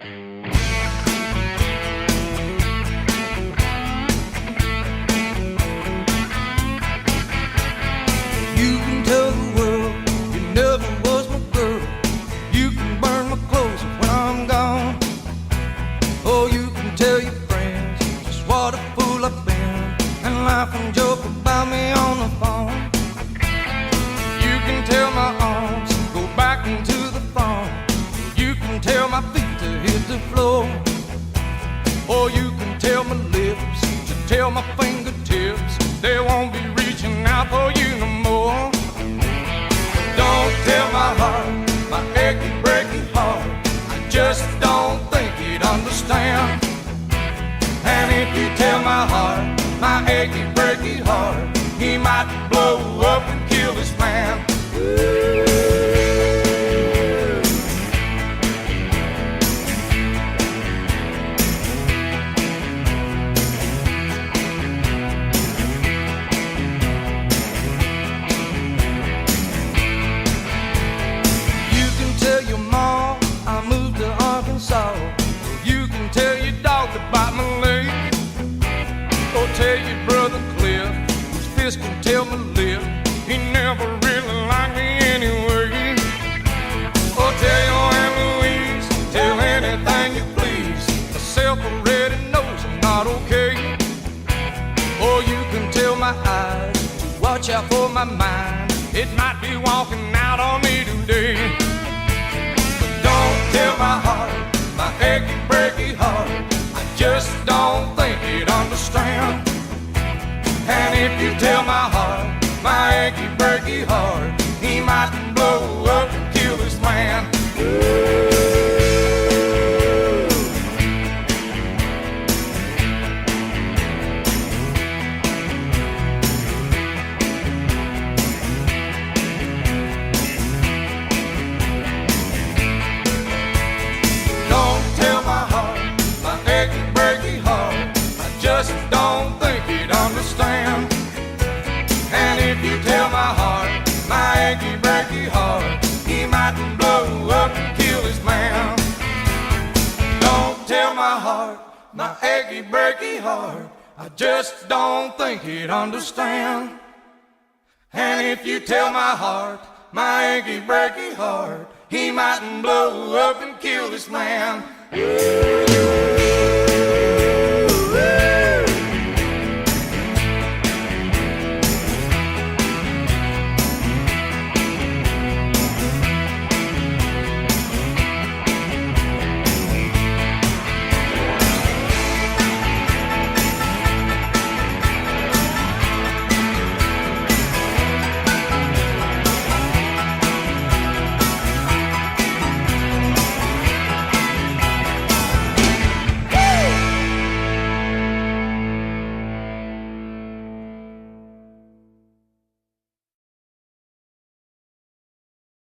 You can tell the world you never was my girl. You can burn my clothes when I'm gone. Oh, you can tell your friends just what a fool I've been, and laugh and joke about me on the phone. You can tell my arms go back into the phone. You can tell my feet to hit the floor. Or you can tell my lips to tell my fingertips they won't be reaching out for you no more. Don't tell my heart, my achy, breaky heart, I just don't think he'd understand. And if you tell my heart, my achy, breaky heart, he might blow up and kill this man. You can tell your mom I moved to Arkansas. You can tell your dog to bite my leg. Or tell your brother Cliff, whose fist can tell my lip, he never really liked me anyway. Or tell your Aunt Louise, tell anything you please, myself already knows I'm not okay. Or you can tell my eyes to watch out for my mind, it might be walking out on me today. But don't tell my heart, my achy, breaky heart, I just don't think he'd understand. And if you tell my heart, my achy, breaky heart, he might blow up and kill this man. Don't tell my heart, my achy, breaky heart, I just don't think he'd understand. And if you tell my heart, my achy, breaky heart, he might blow up and kill his man. Don't tell my heart, my achy, breaky heart, I just don't think he'd understand. And if you tell my heart, my achy, breaky heart, he might blow up and kill this man.